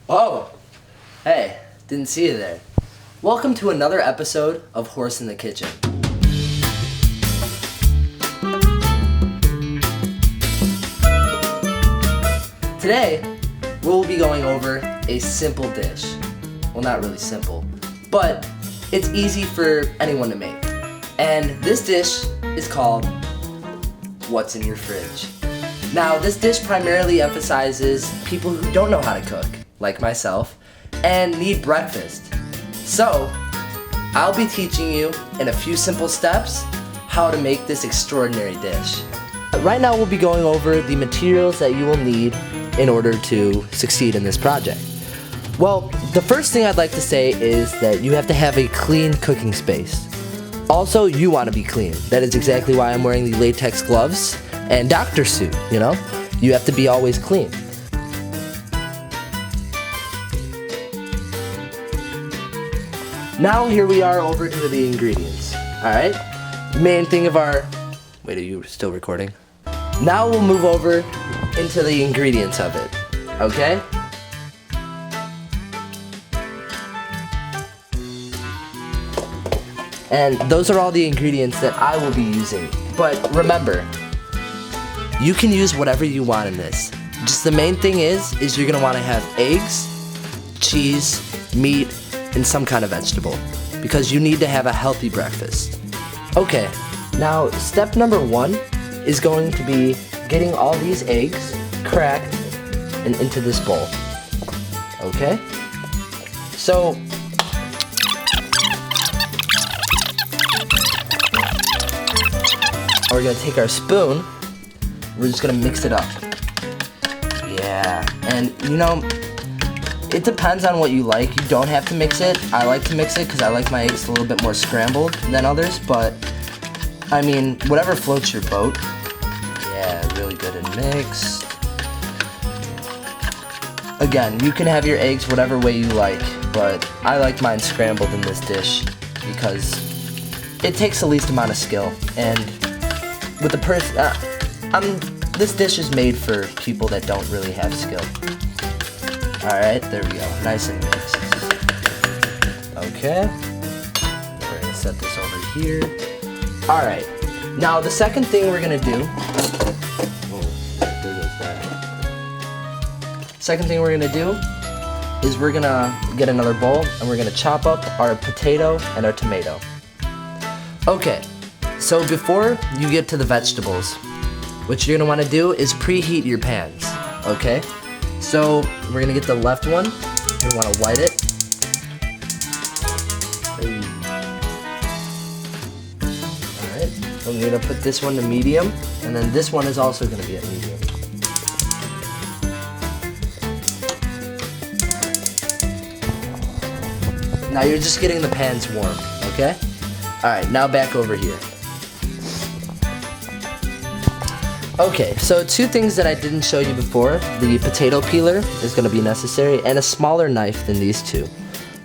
Oh, hey, didn't see you there. Welcome to another episode of Horse in the Kitchen. Today, we'll be going over a simple dish. Well, not really simple, but it's easy for anyone to make. And this dish is called What's in Your Fridge. Now, this dish primarily emphasizes people who don't know how to cook, like myself, and need breakfast. So, I'll be teaching you in a few simple steps how to make this extraordinary dish. Right now, we'll be going over the materials that you will need in order to succeed in this project. Well, the first thing I'd like to say is that you have to have a clean cooking space. Also, you want to be clean. That is exactly why I'm wearing the latex gloves and doctor suit, you know? You have to be always clean. Now here we are over to the ingredients, alright? The main thing of our... Wait, are you still recording? Now we'll move over into the ingredients of it, okay? And those are all the ingredients that I will be using. But remember, you can use whatever you want in this. Just the main thing is you're gonna wanna have eggs, cheese, meat, and some kind of vegetable. Because you need to have a healthy breakfast. Okay, now step number 1 is going to be getting all these eggs cracked and into this bowl. Okay? So, we're gonna take our spoon, we're just gonna mix it up. Yeah, and you know, it depends on what you like. You don't have to mix it. I like to mix it because I like my eggs a little bit more scrambled than others, but I mean, whatever floats your boat. Yeah, really good and mixed. Again, you can have your eggs whatever way you like, but I like mine scrambled in this dish because it takes the least amount of skill, and with the this dish is made for people that don't really have skill. Alright, there we go. Nice and mixed. Okay. We're gonna set this over here. Alright. Now the second thing we're gonna do. Oh, there goes that. Second thing we're gonna do is we're gonna get another bowl and we're gonna chop up our potato and our tomato. Okay. So before you get to the vegetables, what you're gonna wanna do is preheat your pans, okay? So we're gonna get the left one, you wanna white it. Alright, I'm gonna put this one to medium, and then this one is also gonna be at medium. Now you're just getting the pans warm, okay? Alright, now back over here. Okay, so 2 things that I didn't show you before. The potato peeler is going to be necessary, and a smaller knife than these 2.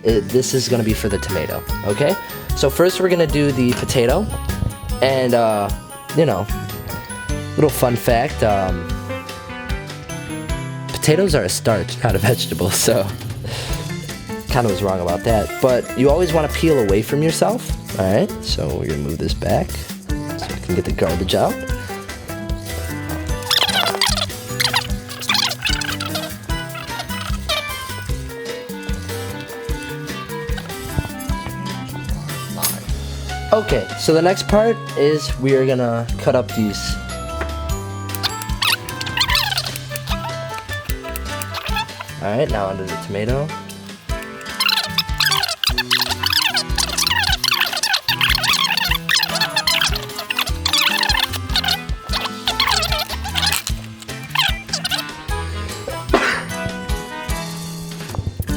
This is going to be for the tomato, okay? So first we're going to do the potato, and, you know, little fun fact, potatoes are a starch, not a vegetable, so kind of was wrong about that. But you always want to peel away from yourself, alright? So we're going to move this back so we can get the garbage out. Okay, so the next part is we are gonna cut up these. Alright, now onto the tomato.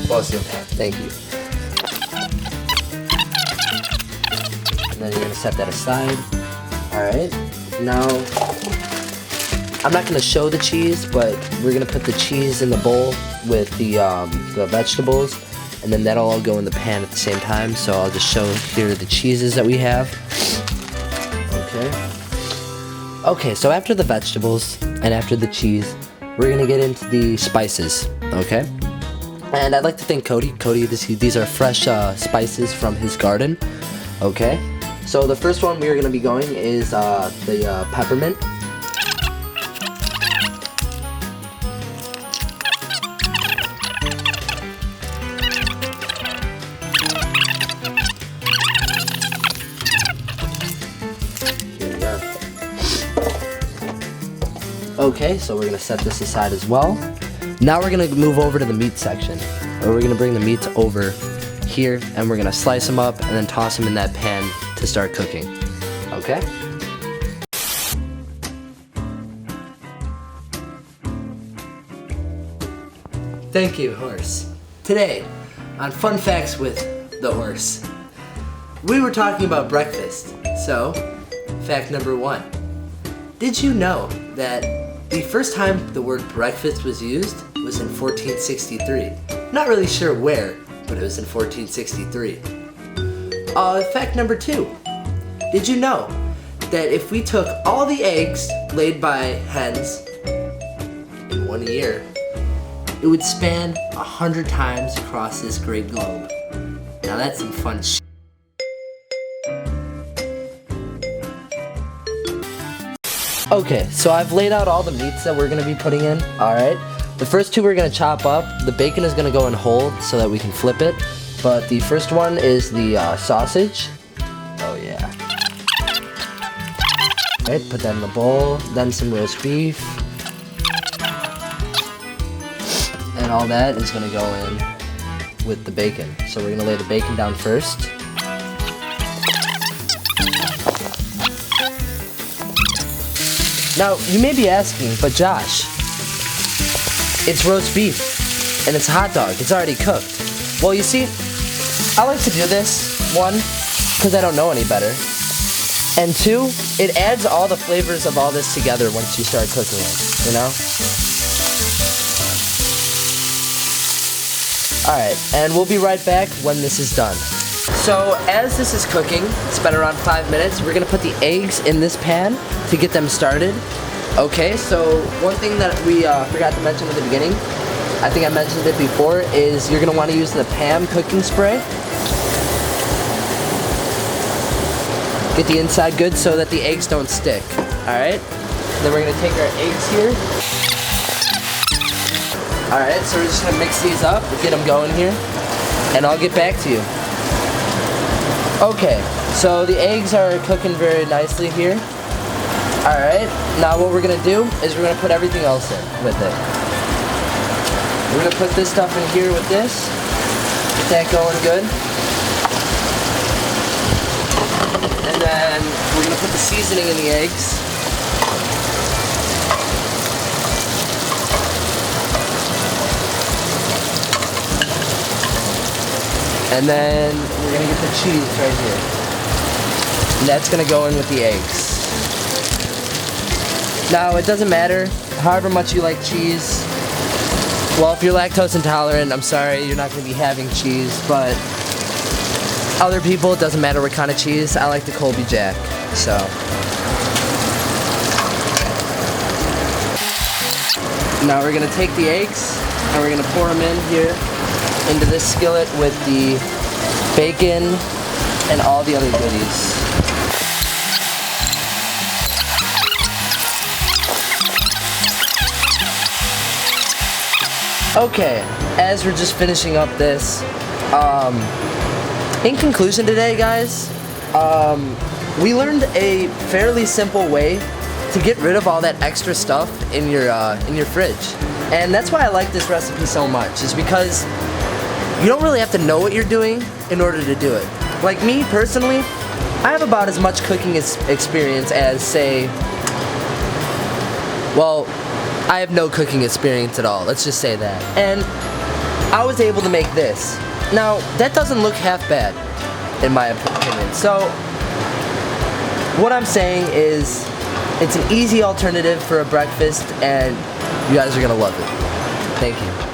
Awesome. Thank you. And then you're gonna set that aside. Alright, now I'm not gonna show the cheese, but we're gonna put the cheese in the bowl with the vegetables, and then that'll all go in the pan at the same time. So I'll just show here the cheeses that we have. Okay, so after the vegetables and after the cheese, we're gonna get into the spices, okay? And I'd like to thank Cody. Cody, these are fresh spices from his garden. Okay. So the first one we are going to be going is the peppermint. Okay, so we're going to set this aside as well. Now we're going to move over to the meat section. Or we're going to bring the meats over here and we're going to slice them up and then toss them in that pan to start cooking. Okay? Thank you, horse. Today, on Fun Facts with the Horse, we were talking about breakfast. So, fact number 1. Did you know that the first time the word breakfast was used was in 1463? Not really sure where, but it was in 1463. Fact number 2. Did you know that if we took all the eggs laid by hens in 1 year, it would span 100 times across this great globe? Now that's some fun shit. Okay, so I've laid out all the meats that we're going to be putting in, alright? The first two we're going to chop up. The bacon is going to go in whole so that we can flip it. But the first one is the sausage. Oh yeah. Alright, put that in the bowl. Then some roast beef. And all that is going to go in with the bacon. So we're going to lay the bacon down first. Now, you may be asking, but Josh, it's roast beef, and it's a hot dog. It's already cooked. Well, you see, I like to do this, 1, because I don't know any better, and 2, it adds all the flavors of all this together once you start cooking it, you know? Alright, and we'll be right back when this is done. So, as this is cooking, it's been around 5 minutes, we're going to put the eggs in this pan to get them started. Okay, so one thing that we forgot to mention at the beginning, I think I mentioned it before, is you're going to want to use the Pam cooking spray. Get the inside good so that the eggs don't stick. Alright, then we're going to take our eggs here. Alright, so we're just going to mix these up, get them going here, and I'll get back to you. Okay, so the eggs are cooking very nicely here. Alright, now what we're going to do is we're going to put everything else in with it. We're going to put this stuff in here with this. Get that going good. And then we're going to put the seasoning in the eggs. And then we're going to get the cheese right here. And that's going to go in with the eggs. Now, it doesn't matter however much you like cheese. Well, if you're lactose intolerant, I'm sorry, you're not going to be having cheese. But other people, it doesn't matter what kind of cheese. I like the Colby Jack, so. Now we're going to take the eggs and we're going to pour them in here into this skillet with the bacon and all the other goodies. Okay, as we're just finishing up this, in conclusion today, guys, we learned a fairly simple way to get rid of all that extra stuff in your fridge. And that's why I like this recipe so much, is because you don't really have to know what you're doing in order to do it. Like me, personally, I have about as much cooking experience as, say, well, I have no cooking experience at all, let's just say that. And I was able to make this. Now, that doesn't look half bad, in my opinion. So, what I'm saying is, it's an easy alternative for a breakfast, and you guys are gonna love it. Thank you.